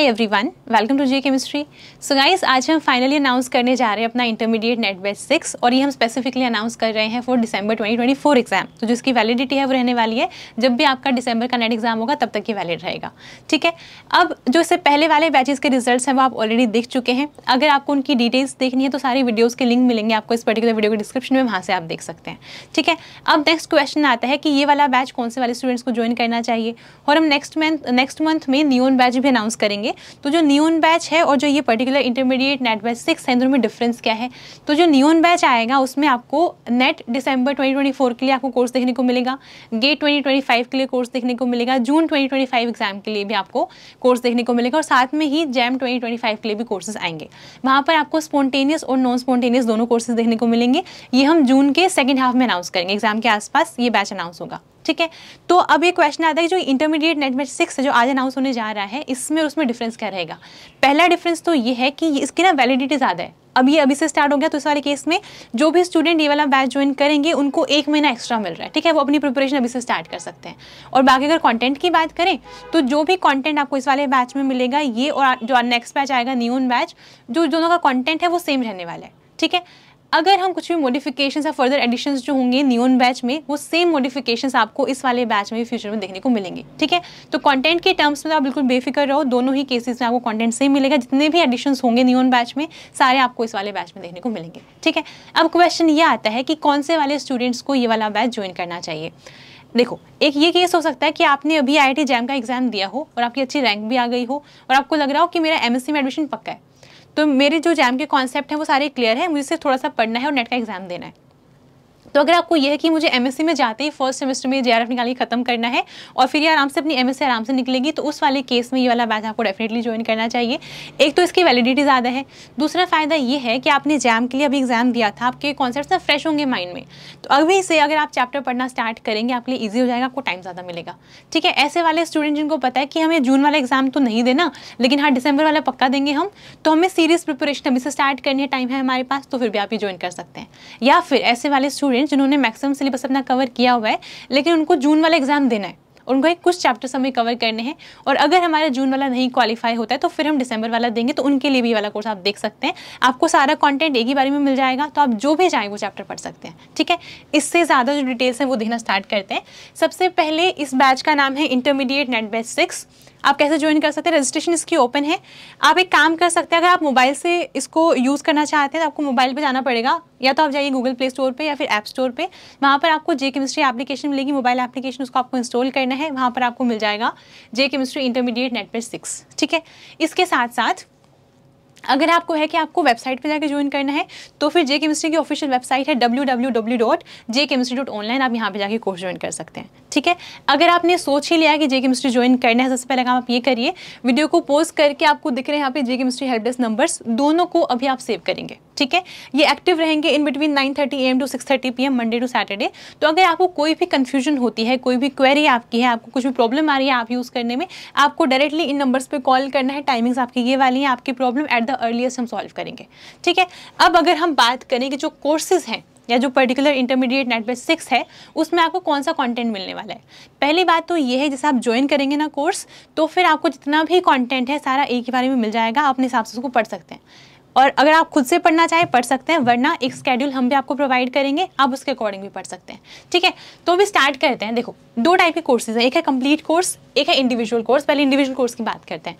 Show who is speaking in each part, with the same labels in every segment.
Speaker 1: Hi everyone, welcome to J chemistry. So guys, आज हम finally announce करने जा रहे हैं अपना इंटरमीडिएट नेट बैच 6 और ये हम स्पेसिफिकली अनाउंस कर रहे हैं फॉर दिसंबर 2024 एग्जाम। तो जिसकी वैलिडिटी है वो रहने वाली है जब भी आपका दिसंबर का नेट एग्जाम होगा तब तक ये वैलिड रहेगा। ठीक है, अब जो इससे पहले वाले बैचेस के रिजल्ट्स हैं वो आप ऑलरेडी देख चुके हैं। अगर आपको उनकी डिटेल्स देखनी है तो सारी वीडियोज़ के लिंक मिलेंगे आपको इस पर्टिकुलर वीडियो के डिस्क्रिप्शन में, वहाँ से आप देख सकते हैं। ठीक है, अब नेक्स्ट क्वेश्चन आता है कि ये वाला बैच कौन से वाले स्टूडेंट्स को ज्वाइन करना चाहिए और हम नेक्स्ट मंथ में नियोन बैच भी अनाउंस करेंगे। तो जो नियोन बैच है और जो ये पर्टिकुलर इंटरमीडिएट नेट बैच 6 है, इनमें डिफरेंस क्या है। तो जो नियोन बैच आएगा उसमें आपको नेट दिसंबर 2024 के लिए आपको कोर्स देखने को मिलेगा, गेट 2025 के लिए कोर्स देखने को मिलेगा, जून 2025 एग्जाम के लिए भी आपको कोर्स देखने को मिलेगा और साथ में ही जैम 2025 के लिए भी कोर्सेज आएंगे। वहाँ पर आपको स्पॉन्टेनियस और नॉन स्पॉन्टेनियस दोनों कोर्सेज देखने को मिलेंगे। ये हम जून के सेकेंड हाफ में अनाउंस करेंगे, एग्जाम के आसपास ये बैच अनाउंस होगा। ठीक है, तो अब ये क्वेश्चन आता है कि जो इंटरमीडिएट नेट बैच 6 है जो आज अनाउंस होने जा रहा है, इसमें और उसमें डिफरेंस क्या रहेगा। पहला डिफरेंस तो ये है कि इसकी ना वैलिडिटी ज़्यादा है। अभी से स्टार्ट हो गया, तो इस वाले केस में जो भी स्टूडेंट ये वाला बैच ज्वाइन करेंगे उनको 1 महीना एक्स्ट्रा मिल रहा है। ठीक है, वो अपनी प्रिपरेशन अभी से स्टार्ट कर सकते हैं। और बाकी अगर कंटेंट की बात करें तो जो भी कंटेंट आपको इस वाले बैच में मिलेगा, ये और जो नेक्स्ट बैच आएगा नियोन बैच, जो दोनों का कंटेंट है वो सेम रहने वाला है। ठीक है, अगर हम कुछ भी मॉडिफिकेशंस या फर्दर एडिशंस जो होंगे नियोन बैच में, वो सेम मॉडिफिकेशंस आपको इस वाले बैच में भी फ्यूचर में देखने को मिलेंगे। ठीक है, तो कंटेंट के टर्म्स में आप बिल्कुल बेफिक्र रहो, दोनों ही केसेस में आपको कंटेंट सेम मिलेगा। जितने भी एडिशंस होंगे नियोन बैच में सारे आपको इस वाले बैच में देखने को मिलेंगे। ठीक है, अब क्वेश्चन ये आता है कि कौन से वाले स्टूडेंट्स को ये वाला बैच ज्वाइन करना चाहिए। देखो, एक ये केस हो सकता है कि आपने अभी IIT जैम का एग्जाम दिया हो और आपकी अच्छी रैंक भी आ गई हो और आपको लग रहा हो कि मेरा MSc में एडमिशन पक्का है, तो मेरे जो जैम के कॉन्सेप्ट हैं वो सारे क्लियर है, मुझे सिर्फ थोड़ा सा पढ़ना है और नेट का एग्जाम देना है। तो अगर आपको यह है कि मुझे MSc में जाते ही फर्स्ट सेमेस्टर में JRF निकाली खत्म करना है और फिर ये आराम से अपनी MSc आराम से निकलेगी, तो उस वाले केस में ये वाला बैच आपको डेफिनेटली ज्वाइन करना चाहिए। एक तो इसकी वैलिडिटी ज़्यादा है, दूसरा फ़ायदा ये है कि आपने जैम के लिए अभी एग्जाम दिया था, आपके कॉन्सेप्ट फ्रेश होंगे माइंड में, तो अभी से अगर आप चैप्टर पढ़ना स्टार्ट करेंगे आपके लिए ईजी हो जाएगा, आपको टाइम ज़्यादा मिलेगा। ठीक है, ऐसे वाले स्टूडेंट जिनको पता है कि हमें जून वाला एग्जाम तो नहीं देना लेकिन हाँ दिसंबर वाला पक्का देंगे हम, तो हमें सीरियस प्रिपरेशन अभी से स्टार्ट करनी है, टाइम है हमारे पास, तो फिर भी आप ये ज्वाइन कर सकते हैं। या फिर ऐसे वाले स्टूडेंट जिन्होंने मैक्सिमम सिलेबस अपना कवर किया हुआ है लेकिन उनको जून वाला एग्जाम देना है, उनको एक कुछ चैप्टर्स हमें कवर करने हैं और अगर हमारा जून वाला नहीं क्वालिफाई होता है तो फिर हम दिसंबर वाला देंगे, तो उनके लिए भी वाला कोर्स आप देख सकते हैं। आपको सारा कंटेंट एक ही बारे में मिल जाएगा, तो आप जो भी चाहें वो चैप्टर पढ़ सकते हैं। ठीक है, इससे ज़्यादा जो डिटेल्स हैं वो देखना स्टार्ट करते हैं। सबसे पहले इस बैच का नाम है इंटरमीडिएट नेट बैच 6। आप कैसे ज्वाइन कर सकते हैं, रजिस्ट्रेशन इसकी ओपन है। आप एक काम कर सकते हैं, अगर आप मोबाइल से इसको यूज़ करना चाहते हैं तो आपको मोबाइल पे जाना पड़ेगा, या तो आप जाइए गूगल प्ले स्टोर पे या फिर ऐप स्टोर पे, वहाँ पर आपको जे केमिस्ट्री एप्लीकेशन मिलेगी, मोबाइल एप्लीकेशन, उसको आपको इंस्टॉल करना है। वहाँ पर आपको मिल जाएगा जे केमिस्ट्री इंटरमीडिएट नेट बैच 6। ठीक है, इसके साथ साथ अगर आपको है कि आपको वेबसाइट पे जाके ज्वाइन करना है तो फिर जे केमिस्ट्री की ऑफिशियल वेबसाइट है www.jchemistry.online, आप यहाँ पे जाके कोर्स ज्वाइन कर सकते हैं। ठीक है, अगर आपने सोच ही लिया कि जे केमिस्ट्री ज्वाइन करना है, सबसे पहले काम आप ये करिए, वीडियो को पॉज करके आपको दिख रहे हैं यहाँ पे जे केमिस्ट्री हेल्प डेस्क नंबर्स, दोनों को अभी आप सेव करेंगे। ठीक है, ये एक्टिव रहेंगे in between 9:30 AM to 6:30 PM Monday to Saturday. तो अगर आपको कोई भी कन्फ्यूजन होती है, कोई भी क्वेरी आपकी है, आपको कुछ भी प्रॉब्लम आ रही है आप यूज़ करने में, आपको डायरेक्टली इन नंबर्स पे कॉल करना है। टाइमिंग्स आपकी ये वाली हैं, आपकी प्रॉब्लम एट द अर्लीस्ट हम सॉल्व करेंगे। ठीक है, अब अगर हम बात करें कि जो कोर्सेज हैं या जो पर्टिकुलर इंटरमीडिएट नेट बैच 6 है उसमें आपको कौन सा कंटेंट मिलने वाला है। पहली बात तो ये है, जैसे आप ज्वाइन करेंगे ना कोर्स, तो फिर आपको जितना भी कंटेंट है सारा एक ही बारे में मिल जाएगा, आप अपने हिसाब से उसको पढ़ सकते हैं। और अगर आप खुद से पढ़ना चाहें पढ़ सकते हैं, वरना एक स्केड्यूल हम भी आपको प्रोवाइड करेंगे, आप उसके अकॉर्डिंग भी पढ़ सकते हैं। ठीक है, तो भी स्टार्ट करते हैं। देखो, 2 टाइप के कोर्सेज हैं, एक है कंप्लीट कोर्स, एक है इंडिविजुअल कोर्स। पहले इंडिविजुअल कोर्स की बात करते हैं।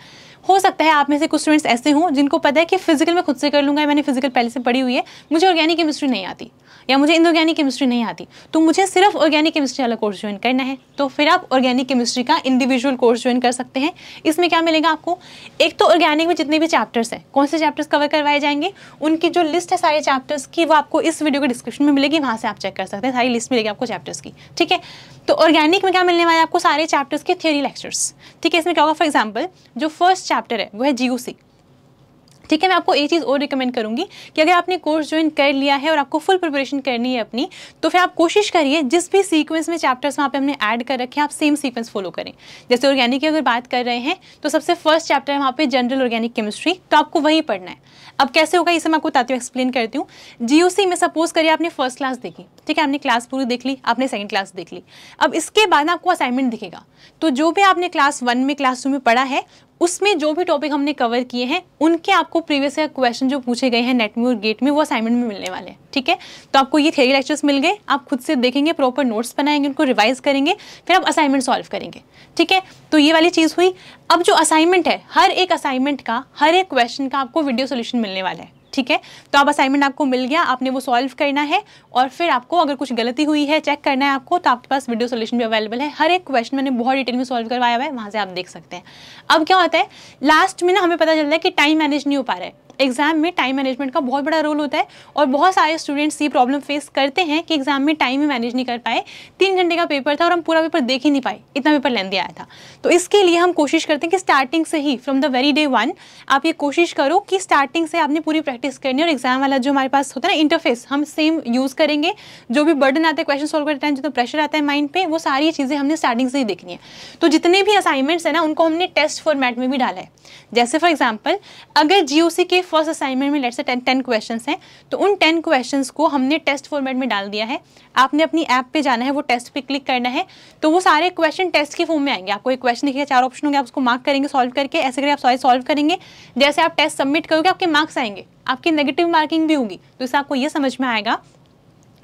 Speaker 1: हो सकता है आप में से कुछ स्टूडेंट्स ऐसे हों जिनको पता है कि फिजिकल मैं खुद से कर लूँगा, मैंने फिजिकल पहले से पढ़ी हुई है, मुझे ऑर्गेनिक केमिस्ट्री नहीं आती या मुझे इनऑर्गेनिक केमिस्ट्री नहीं आती, तो मुझे सिर्फ ऑर्गेनिक केमिस्ट्री वाला कोर्स ज्वाइन करना है, तो फिर आप ऑर्गेनिक केमिस्ट्री का इंडिविजुअल कोर्स ज्वाइन कर सकते हैं। इसमें क्या मिलेगा आपको, एक तो ऑर्गेनिक में जितने भी चैप्टर्स हैं, कौन से चैप्टर्स कवर करवाए जाएंगे, उनकी जो लिस्ट है सारे चैप्टर्स की, वो आपको इस वीडियो के डिस्क्रिप्शन में मिलेगी, वहाँ से आप चेक कर सकते हैं, सारी लिस्ट मिलेगी आपको चैप्टर्स की। ठीक है, तो ऑर्गेनिक में क्या मिलने वाला है आपको, सारे चैप्टर्स के थ्योरी लेक्चर्स। ठीक है, इसमें क्या होगा, फॉर एग्जाम्पल जो फर्स्ट चैप्टर है वो है GOC। ठीक है, मैं आपको एक चीज़ और रिकमेंड करूंगी कि अगर आपने कोर्स ज्वाइन कर लिया है और आपको फुल प्रिपरेशन करनी है अपनी, तो फिर आप कोशिश करिए जिस भी सीक्वेंस में चैप्टर्स वहाँ पे हमने ऐड कर रखे हैं आप सेम सीक्वेंस फॉलो करें। जैसे ऑर्गेनिक की अगर बात कर रहे हैं तो सबसे फर्स्ट चैप्टर है वहाँ पे जनरल ऑर्गेनिक केमिस्ट्री, तो आपको वही पढ़ना है। अब कैसे होगा इसे मैं आपको बताती हूँ, एक्सप्लेन करती हूँ। GOC में सपोज करिए आपने फर्स्ट क्लास देखी, ठीक है, आपने क्लास पूरी देख ली, आपने सेकंड क्लास देख ली। अब इसके बाद आपको असाइनमेंट दिखेगा, तो जो भी आपने क्लास 1 में क्लास 2 में पढ़ा है उसमें जो भी टॉपिक हमने कवर किए हैं उनके आपको प्रीवियस ईयर क्वेश्चन जो पूछे गए हैं नेट में और गेट में वो असाइनमेंट में मिलने वाले हैं। ठीक है, तो आपको ये थ्योरी लेक्चर्स मिल गए, आप खुद से देखेंगे, प्रॉपर नोट्स बनाएंगे, उनको रिवाइज करेंगे, फिर आप असाइनमेंट सॉल्व करेंगे। ठीक है, तो ये वाली चीज़ हुई। अब जो असाइनमेंट है, हर एक असाइनमेंट का, हर एक क्वेश्चन का आपको वीडियो सोल्यूशन मिलने वाला है। ठीक है, तो आप असाइनमेंट आपको मिल गया, आपने वो सॉल्व करना है और फिर आपको अगर कुछ गलती हुई है चेक करना है आपको, तो आपके पास वीडियो सोल्यूशन भी अवेलेबल है। हर एक क्वेश्चन मैंने बहुत डिटेल में सॉल्व करवाया हुआ है, वहाँ से आप देख सकते हैं। अब क्या होता है, लास्ट में ना हमें पता चलता है कि टाइम मैनेज नहीं हो पा रहा है। एग्जाम में टाइम मैनेजमेंट का बहुत बड़ा रोल होता है और बहुत सारे स्टूडेंट्स ये प्रॉब्लम फेस करते हैं कि एग्जाम में टाइम ही मैनेज नहीं कर पाए। 3 घंटे का पेपर था और हम पूरा पेपर देख ही नहीं पाए, इतना पेपर लेंदी आया था। तो इसके लिए हम कोशिश करते हैं कि स्टार्टिंग से ही, फ्रॉम द वेरी डे 1 आप ये कोशिश करो कि स्टार्टिंग से आपने पूरी प्रैक्टिस करनी है। और एग्जाम वाला जो हमारे पास होता है ना इंटरफेस, हम सेम यूज़ करेंगे। जो भी बर्डन आता है क्वेश्चन सॉल्व करते हैं, जो तो प्रेशर आता है माइंड पे, वो सारी चीज़ें हमने स्टार्टिंग से ही देखनी है। तो जितने भी असाइनमेंट्स है ना, उनको हमने टेस्ट फॉर्मेट में भी डाला है। जैसे फॉर एग्जाम्पल, अगर जीओसी के फर्स्ट असाइनमेंट में लेट्स से 10 क्वेश्चंस हैं, तो उन 10 क्वेश्चंस को हमने टेस्ट फॉर्मेट में डाल दिया है। आपने अपनी ऐप पे जाना है, वो टेस्ट पे क्लिक करना है, तो वो सारे क्वेश्चन टेस्ट के फॉर्म में आएंगे। आपको एक क्वेश्चन दिखेगा, 4 ऑप्शन होंगे, आप उसको मार्क करेंगे सॉल्व करके। ऐसे करके आप सारे सॉल्व करेंगे। जैसे आप टेस्ट सबमिट करोगे, आपके मार्क्स आएंगे, आपकी नेगेटिव मार्किंग भी होगी। तो इससे आपको ये समझ में आएगा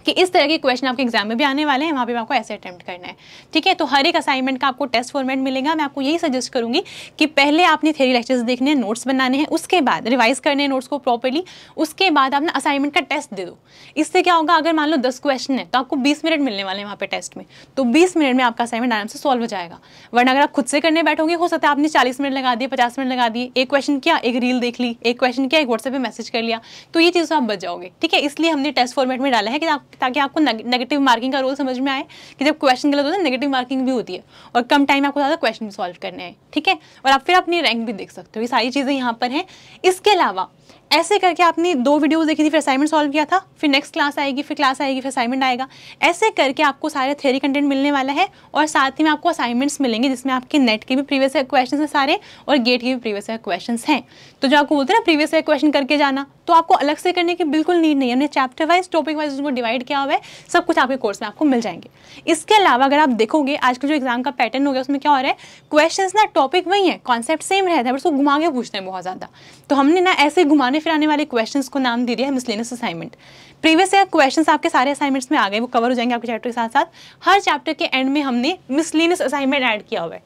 Speaker 1: कि इस तरह के क्वेश्चन आपके एग्जाम में भी आने वाले हैं, वहाँ पे आपको ऐसे अटेम्प्ट करना है। ठीक है, तो हर एक असाइनमेंट का आपको टेस्ट फॉर्मेट मिलेगा। मैं आपको यही सजेस्ट करूंगी कि पहले आपने थ्योरी लेक्चर्स देखने हैं, नोट्स बनाने हैं, उसके बाद रिवाइज करने हैं नोट्स को प्रॉपर्ली, उसके बाद आपने असाइनमेंट का टेस्ट दे दो। इससे क्या होगा, अगर मान लो 10 क्वेश्चन है तो आपको 20 मिनट मिलने वाले हैं वहाँ पे टेस्ट में, तो 20 मिनट में आपका असाइनमेंट आराम से सॉल्व हो जाएगा। वरना अगर आप खुद से करने बैठोगे, हो सकता है आपने 40 मिनट लगा दिए, 50 मिनट लगा दिए, एक क्वेश्चन किया, एक रील देख ली, एक क्वेश्चन किया, एक व्हाट्सएप पे मैसेज कर लिया, तो ये चीज़ आप बच जाओगे। ठीक है, इसलिए हमने टेस्ट फॉर्मेट में डाला है कि ताकि आपको नेगेटिव मार्किंग का रोल समझ में आए कि जब क्वेश्चन गलत होता है नेगेटिव मार्किंग भी होती है और कम टाइम में आपको ज़्यादा क्वेश्चन भी सॉल्व करने हैं। ठीक है, और आप फिर अपनी रैंक भी देख सकते हो। ये सारी चीज़ें यहाँ पर हैं। इसके अलावा ऐसे करके आपने 2 वीडियोस देखी थी, फिर असाइनमेंट सॉल्व किया था, फिर नेक्स्ट क्लास आएगी, फिर क्लास आएगी, फिर असाइनमेंट आएगा। ऐसे करके आपको सारे थ्योरी कंटेंट मिलने वाला है और साथ ही में आपको असाइनमेंट्स मिलेंगे जिसमें आपके नेट के भी प्रीवियस ईयर क्वेश्चन हैं सारे और गेट के भी प्रीवियस ईयर क्वेश्चन हैं। तो जो आपको बोलते हैं ना प्रीवियस ईयर क्वेश्चन करके जाना, तो आपको अलग से करने की बिल्कुल नीड नहीं है। हमने चैप्टर वाइज, टॉपिक वाइज उसको डिवाइड किया हुआ है, सब कुछ आपके कोर्स में आपको मिल जाएंगे। इसके अलावा अगर आप देखोगे आजकल जो एग्जाम का पैटर्न हो गया, उसमें क्या हो रहा है, क्वेश्चंस ना टॉपिक वही है, कॉन्सेप्ट सेम रहता है, बस उसको घुमा के पूछते हैं बहुत ज़्यादा। तो हमने ना ऐसे घुमाने फिराने वाले क्वेश्चंस को नाम दे दिया है miscellaneous assignment. Previous year questions आपके सारे असाइनमेंट्स में आ गए, वो कवर हो जाएंगे आपके चैप्टर के साथ साथ। हर चैप्टर के एंड में हमने मिसलेनियस असाइनमेंट ऐड किया हुआ है।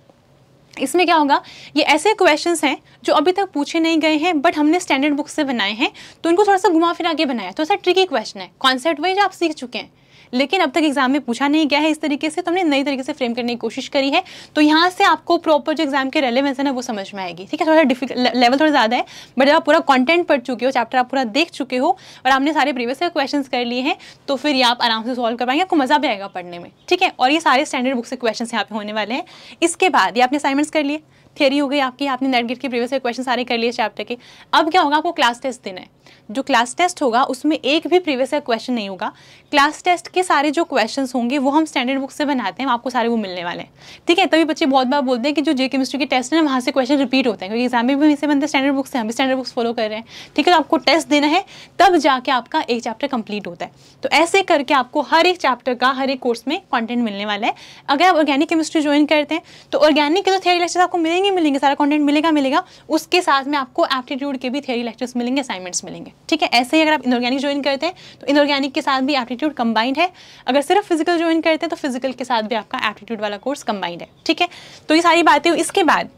Speaker 1: इसमें क्या होगा, ये ऐसे क्वेश्चंस हैं जो अभी तक पूछे नहीं गए हैं बट हमने स्टैंडर्ड बुक से बनाए हैं, तो इनको थोड़ा सा घुमा फिरा के बनाया। तो ऐसा ट्रिकी क्वेश्चन है, कॉन्सेप्ट वही जो आप सीख चुके हैं, लेकिन अब तक एग्जाम में पूछा नहीं गया है इस तरीके से, तो हमने नई तरीके से फ्रेम करने की कोशिश करी है। तो यहाँ से आपको प्रॉपर जो एग्जाम के रेलेवेंस है ना वो समझ में आएगी। ठीक है, थोड़ा डिफिकल्ट लेवल थोड़ा ज़्यादा है, बट जब आप पूरा कंटेंट पढ़ चुके हो, चैप्टर आप पूरा देख चुके हो और आपने सारे प्रीवियस ईयर क्वेश्चंस कर लिए हैं, तो फिर ये आप आराम से सॉल्व कर पाएंगे, आपको मज़ा भी आएगा पढ़ने में। ठीक है, और ये सारे स्टैंडर्ड बुक से क्वेश्चन यहाँ पे होने वाले हैं। इसके बाद ये आपने असाइनमेंट्स कर लिए, थियरी हो गई आपकी, आपने नेट गेट के प्रीवियस ईयर क्वेश्चन सारे कर लिए चैप्टर के। अब क्या होगा, आपको क्लास टेस्ट देना है। जो क्लास टेस्ट होगा उसमें एक भी प्रीवियस ईयर क्वेश्चन नहीं होगा। क्लास टेस्ट के सारे जो क्वेश्चंस होंगे वो हम स्टैंडर्ड बुक से बनाते हैं, आपको सारे वो मिलने वाले हैं। ठीक है, तभी बच्चे बहुत बार बोलते हैं कि जो जे केमिस्ट्री के टेस्ट है ना, वहाँ से क्वेश्चन रिपीट होते हैं, क्योंकि एग्जाम में भी वहीं से बनते हैं स्टैंडर्ड बुक से, हम भी स्टैंडर्ड बुक्स फॉलो कर रहे हैं। ठीक है, तो आपको टेस्ट देना है, तब जाके आपका एक चैप्टर कंप्लीट होता है। तो ऐसे करके आपको हर एक चैप्टर का हर एक कोर्स में कॉन्टेंट मिलने वाला है। अगर आप ऑर्गेनिक केमिस्ट्री ज्वाइन करते हैं तो ऑर्गेनिक के तो थियरी लेक्चर्स आपको मिलेंगे, सारा कॉन्टेंट मिलेगा। उसके साथ में आपको एप्टीट्यूड के भी थियरी लेक्चर्स मिलेंगे, असाइनमेंट्स मिलेंगे। ठीक है, ऐसे ही अगर आप इनऑर्गेनिक ज्वाइन करते हैं तो इनऑर्गेनिक के साथ भी एप्टीट्यूड कंबाइंड है। अगर सिर्फ फिजिकल ज्वाइन करते हैं तो फिजिकल के साथ भी आपका एप्टीट्यूड वाला कोर्स कंबाइंड है। ठीक है, तो ये सारी बातें। इसके बाद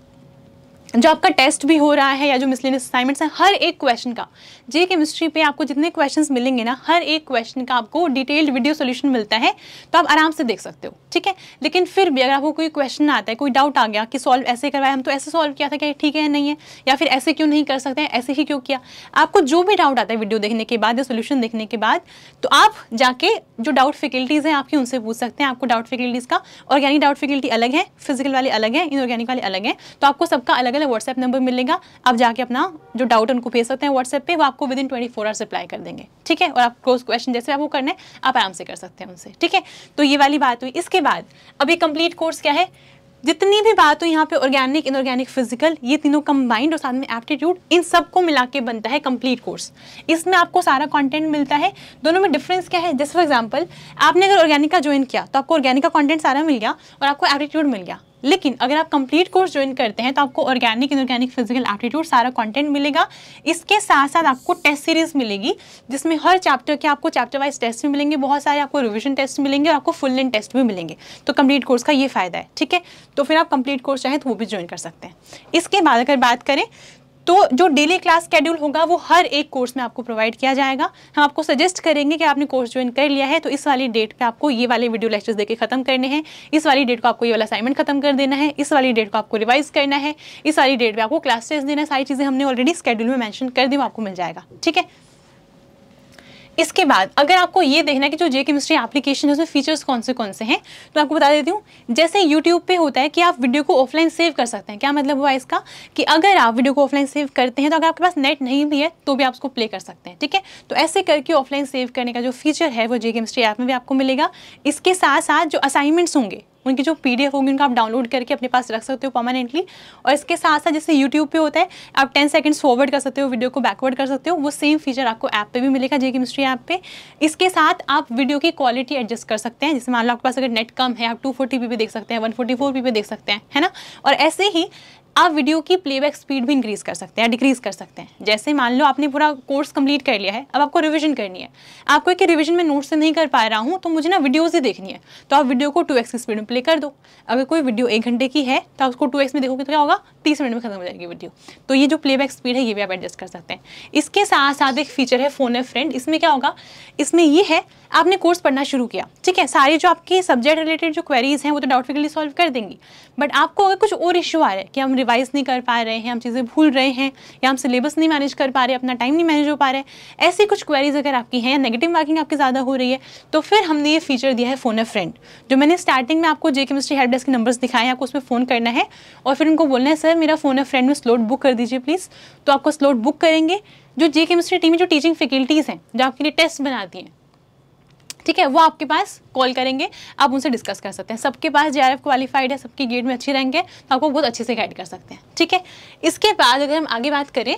Speaker 1: जो आपका टेस्ट भी हो रहा है या जो मिसलेनियस असाइनमेंट्स हैं, हर एक क्वेश्चन का जे केमिस्ट्री पे आपको जितने क्वेश्चंस मिलेंगे ना, हर एक क्वेश्चन का आपको डिटेल्ड वीडियो सॉल्यूशन मिलता है, तो आप आराम से देख सकते हो। ठीक है, लेकिन फिर भी अगर आपको कोई क्वेश्चन आता है, कोई डाउट आ गया कि सॉल्व ऐसे करवाया, हम तो ऐसे सॉल्व किया था, क्या ठीक है या नहीं है, या फिर ऐसे क्यों नहीं कर सकते हैं, ऐसे ही क्यों किया, आपको जो भी डाउट आता है वीडियो देखने के बाद या सोल्यूशन देखने के बाद, तो आप जाके जो डाउट फैकल्टीज़ हैं आपकी उनसे पूछ सकते हैं। आपको डाउट फैकल्टीज़ का ऑर्गेनिक डाउट फैकल्टी अलग है, फिजिकल वाले अलग है, इनऑर्गेनिक वाले अलग है, तो आपको सबका अलग अलग व्हाट्सएप नंबर मिलेगा। आप जाके अपना जो डाउट उनको भेज सकते हैं व्हाट्सएप पे, वो आपको विदिन 24 आवर्स रिप्लाई कर देंगे। ठीक है, और आप क्लोज क्वेश्चन जैसे आपको करना है आप आराम से कर सकते हैं उनसे। ठीक है, तो ये वाली बात हुई। इसके बाद अभी कंप्लीट कोर्स क्या है, जितनी भी बात हुई यहाँ पे ऑर्गेनिक, इनऑर्गेनिक, फिजिकल, ये तीनों कंबाइंड और साथ में एप्टीट्यूड, इन सबको मिला के बनता है कंप्लीट कोर्स। इसमें आपको सारा कंटेंट मिलता है। दोनों में डिफरेंस क्या है, जैसे फॉर एग्जांपल आपने अगर ऑर्गेनिक का ज्वाइन किया तो आपको ऑर्गेनिक का कंटेंट सारा मिल गया और आपको एप्टीट्यूड मिल गया। लेकिन अगर आप कंप्लीट कोर्स ज्वाइन करते हैं तो आपको ऑर्गेनिक, इनऑर्गेनिक, फिजिकल, एप्टीट्यूड सारा कंटेंट मिलेगा। इसके साथ साथ आपको टेस्ट सीरीज मिलेगी जिसमें हर चैप्टर के आपको चैप्टर वाइज टेस्ट भी मिलेंगे, बहुत सारे आपको रिविजन टेस्ट मिलेंगे और आपको फुल लेंथ टेस्ट भी मिलेंगे। तो कंप्लीट कोर्स का ये फायदा है, ठीक है। तो फिर आप कंप्लीट कोर्स चाहें तो वो भी ज्वाइन कर सकते हैं। इसके बाद अगर बात करें तो जो डेली क्लास शेड्यूल होगा वो हर एक कोर्स में आपको प्रोवाइड किया जाएगा। हम आपको सजेस्ट करेंगे कि आपने कोर्स ज्वाइन कर लिया है तो इस वाली डेट पे आपको ये वाले वीडियो लेक्चर्स देके खत्म करने हैं, इस वाली डेट को आपको ये वाला असाइनमेंट खत्म कर देना है, इस वाली डेट को आपको रिवाइज करना है, इस वाली डेट पे आपको क्लास टेस्ट देना है। सारी चीज़ें हमने ऑलरेडी शेड्यूल में मेंशन कर दी, वो आपको मिल जाएगा, ठीक है। इसके बाद अगर आपको ये देखना है कि जो जे केमिस्ट्री एप्लीकेशन है उसमें फीचर्स कौन से हैं, तो आपको बता देती हूँ। जैसे यूट्यूब पे होता है कि आप वीडियो को ऑफलाइन सेव कर सकते हैं। क्या मतलब हुआ इसका कि अगर आप वीडियो को ऑफलाइन सेव करते हैं तो अगर आपके पास नेट नहीं भी है तो भी आप उसको प्ले कर सकते हैं, ठीक है। तो ऐसे करके ऑफलाइन सेव करने का जो फीचर है वो जे केमिस्ट्री ऐप में भी आपको मिलेगा। इसके साथ साथ जो असाइनमेंट्स होंगे उनकी जो PDF होगी उनको आप डाउनलोड करके अपने पास रख सकते हो परमानेंटली। और इसके साथ साथ जैसे YouTube पे होता है आप 10 सेकंड्स फॉरवर्ड कर सकते हो, वीडियो को बैकवर्ड कर सकते हो, वो सेम फीचर आपको ऐप पे भी मिलेगा, जे केमिस्ट्री ऐप पे। इसके साथ आप वीडियो की क्वालिटी एडजस्ट कर सकते हैं। जैसे मान लो आपके पास अगर नेट कम है आप 240p पे देख सकते हैं, 144p पे देख सकते हैं, है ना। और ऐसे ही आप वीडियो की प्लेबैक स्पीड भी इंक्रीज कर सकते हैं, डिक्रीज कर सकते हैं। जैसे मान लो आपने पूरा कोर्स कंप्लीट कर लिया है, अब आपको रिवीजन करनी है, आपको एक रिवीजन में नोट से नहीं कर पा रहा हूँ तो मुझे ना वीडियोस ही देखनी है, तो आप वीडियो को 2x की स्पीड में प्ले कर दो। अगर कोई वीडियो 1 घंटे की है तो आप उसको 2x में देखोगे तो क्या होगा, 30 मिनट में खत्म हो जाएगी वीडियो। तो ये जो प्लेबैक स्पीड है ये भी आप एडजस्ट कर सकते हैं। इसके साथ साथ एक फीचर है फोन ए फ्रेंड। इसमें क्या होगा, इसमें ये है आपने कोर्स पढ़ना शुरू किया, ठीक है, सारी जो आपकी सब्जेक्ट रिलेटेड जो क्वेरीज हैं वो तो डाउटफिकली सॉल्व कर देंगी, बट आपको अगर कुछ और इशू आ रहा है कि हम रिवाइज नहीं कर पा रहे हैं, हम चीज़ें भूल रहे हैं, या हम सिलेबस नहीं मैनेज कर पा रहे, अपना टाइम नहीं मैनेज हो पा रहे हैं, ऐसी कुछ क्वेरीज अगर आपकी हैं या नेगेटिव मार्किंग आपकी ज़्यादा हो रही है, तो फिर हमने ये फीचर दिया है फोन ए फ्रेंड। जो मैंने स्टार्टिंग में आपको जे केमिस्ट्री हेल्प डेस्क के नंबर्स दिखाए हैं, आपको उसमें फ़ोन करना है और फिर उनको बोलना है सर मेरा फोन ए फ्रेंड में स्लॉट बुक कर दीजिए प्लीज़। तो आपको स्लॉट बुक करेंगे। जो जे केमिस्ट्री टीम में जो टीचिंग फैकल्टीज़ हैं जो आपके लिए टेस्ट बनाती हैं, ठीक है, वो आपके पास कॉल करेंगे, आप उनसे डिस्कस कर सकते हैं। सबके पास JRF क्वालिफाइड है, सबकी गेट में अच्छी रैंक है, तो आपको बहुत अच्छे से गाइड कर सकते हैं, ठीक है। इसके बाद अगर हम आगे बात करें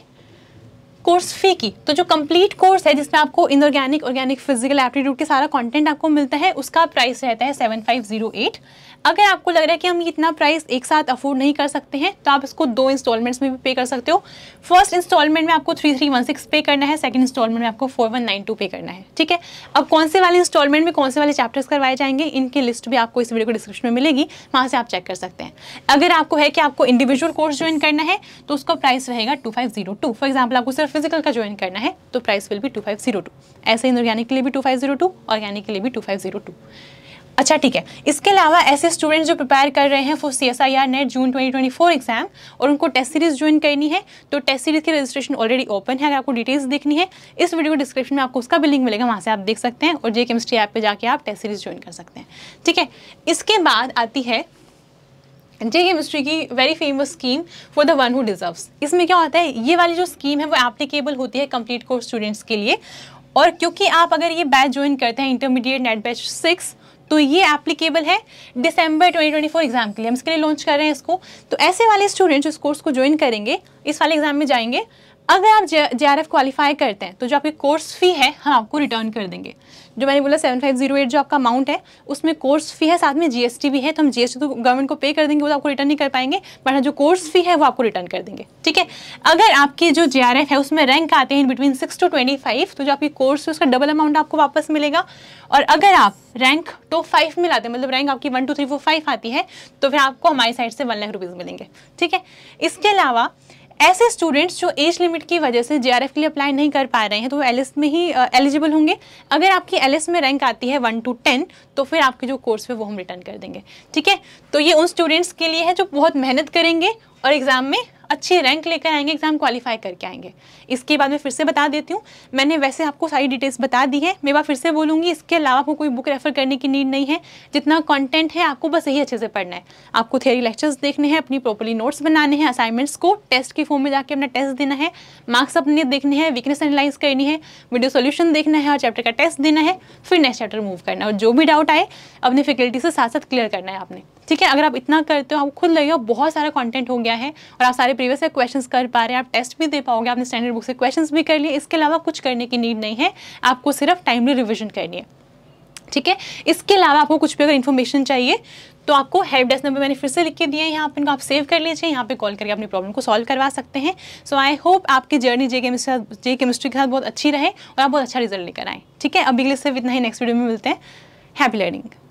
Speaker 1: कोर्स फी की, तो जो कंप्लीट कोर्स है जिसमें आपको इनऑर्गेनिक, ऑर्गेनिक, फिजिकल, एप्टीट्यूड के सारा कंटेंट आपको मिलता है, उसका प्राइस रहता है 7508। अगर आपको लग रहा है कि हम इतना प्राइस एक साथ अफोर्ड नहीं कर सकते हैं तो आप इसको 2 इंस्टॉलमेंट्स में भी पे कर सकते हो। फर्स्ट इंस्टॉलमेंट में आपको 3316 पे करना है, सेकंड इंस्टॉलमेंट में आपको 4192 पे करना है, ठीक है। अब कौन से वाले इंस्टॉलमेंट में कौन से वाले चैप्टर्स करवाए जाएंगे इनकी लिस्ट भी आपको इस वीडियो को डिस्क्रिप्शन में मिलेगी, वहाँ से आप चेक कर सकते हैं। अगर आपको है कि आपको इंडिविजुअल कोर्स ज्वाइन करना है तो उसका प्राइस रहेगा 2502। फॉर एग्जाम्पल आपको सिर्फ फिजिकल का ज्वाइन करना है तो प्राइस विल बी 2502। ऐसे इनऑर्गेनिक के लिए भी 2502, ऑर्गेनिक के लिए भी 2502। अच्छा ठीक है। इसके अलावा ऐसे स्टूडेंट्स जो प्रिपेयर कर रहे हैं for CSIR net June 2024 exam और उनको टेस्ट सीरीज ज्वाइन करनी है, तो टेस्ट सीरीज की रजिस्ट्रेशन ऑलरेडी ओपन है। अगर आपको डिटेल्स देखनी है इस वीडियो को डिस्क्रिप्शन में आपको उसका भी लिंक मिलेगा, वहाँ से आप देख सकते हैं और जे केमिस्ट्री ऐप पे जाके आप टेस्ट सीरीज ज्वाइन कर सकते हैं, ठीक है। इसके बाद आती है जे केमिस्ट्री की very famous scheme for the one who deserves. इसमें क्या होता है, ये वाली जो स्कीम है वो एप्लीकेबल होती है कंप्लीट कोर्स स्टूडेंट्स के लिए, और क्योंकि आप अगर ये बैच ज्वाइन करते हैं इंटरमीडिएट नेट बैच 6 तो ये एप्लीकेबल है दिसंबर 2024 एग्जाम के लिए। हम इसके लिए लॉन्च कर रहे हैं इसको। तो ऐसे वाले स्टूडेंट्स इस कोर्स को ज्वाइन करेंगे, इस वाले एग्जाम में जाएंगे, अगर आप JRF क्वालिफाई करते हैं तो जो आपकी कोर्स फी है हम आपको रिटर्न कर देंगे। जो मैंने बोला 7508 जो आपका अमाउंट है उसमें कोर्स फी है, साथ में GST भी है, तो हम GST तो गवर्नमेंट को पे कर देंगे, वो तो आपको रिटर्न नहीं कर पाएंगे, बट जो कोर्स फी है वो आपको रिटर्न कर देंगे, ठीक है। अगर आपकी जो JRF है उसमें रैंक आते हैं बिटवीन 6 to 25 तो जो आपकी कोर्स है उसका डबल अमाउंट आपको वापस मिलेगा। और अगर आप रैंक टॉप 5 में लाते हैं, मतलब रैंक आपकी 1 2 3 4 5 आती है, तो फिर आपको हमारी साइड से 1 लाख रुपीज़ मिलेंगे, ठीक है। इसके अलावा ऐसे स्टूडेंट्स जो एज लिमिट की वजह से JRF के लिए अप्लाई नहीं कर पा रहे हैं तो वो LS में ही एलिजिबल होंगे। अगर आपकी LS में रैंक आती है 1 to 10 तो फिर आपके जो कोर्स है वो हम रिटर्न कर देंगे, ठीक है। तो ये उन स्टूडेंट्स के लिए है जो बहुत मेहनत करेंगे और एग्जाम में अच्छी रैंक लेकर आएंगे, एग्जाम क्वालिफाई करके आएंगे। इसके बाद मैं फिर से बता देती हूँ, मैंने वैसे आपको सारी डिटेल्स बता दी है, मैं बार फिर से बोलूँगी, इसके अलावा आपको कोई बुक रेफर करने की नीड नहीं है। जितना कंटेंट है आपको बस यही अच्छे से पढ़ना है, आपको थियरी लेक्चर्स देखने हैं, अपनी प्रॉपर्ली नोट्स बनाने हैं, असाइनमेंट्स को टेस्ट की फॉर्म में जाके अपना टेस्ट देना है, मार्क्स अपने देखने हैं, वीकनेस एनालाइज करनी है, वीडियो सोल्यूशन देखना है और चैप्टर का टेस्ट देना है, फिर नेक्स्ट चैप्टर मूव करना है और जो भी डाउट आए अपनी फैकल्टी से साथ साथ क्लियर करना है आपने, ठीक है। अगर आप इतना करते हो आपको खुद लगेगा बहुत सारा कंटेंट हो गया है और आप सारे प्रीवियस से क्वेश्चंस कर पा रहे हैं, आप टेस्ट भी दे पाओगे, आपने स्टैंडर्ड बुक से क्वेश्चंस भी कर लिए। इसके अलावा कुछ करने की नीड नहीं है, आपको सिर्फ टाइमली रिविजन करनी है, ठीक है। इसके अलावा आपको कुछ भी अगर इन्फॉर्मेशन चाहिए तो आपको हेल्प डेस्क नंबर मैंने फिर से लिख के दिए हैं, यहाँ पे इनको आप सेव कर लीजिए, यहाँ पे कॉल करके अपनी प्रॉब्लम को सॉल्व करवा सकते हैं। सो आई होप आपकी जर्नी जे केमिस्ट्री के साथ बहुत अच्छी रहे और आप बहुत अच्छा रिजल्ट लेकर आएँ। ठीक है, अभी के लिए सिर्फ इतना ही, नेक्स्ट वीडियो में मिलते हैं। Happy learning.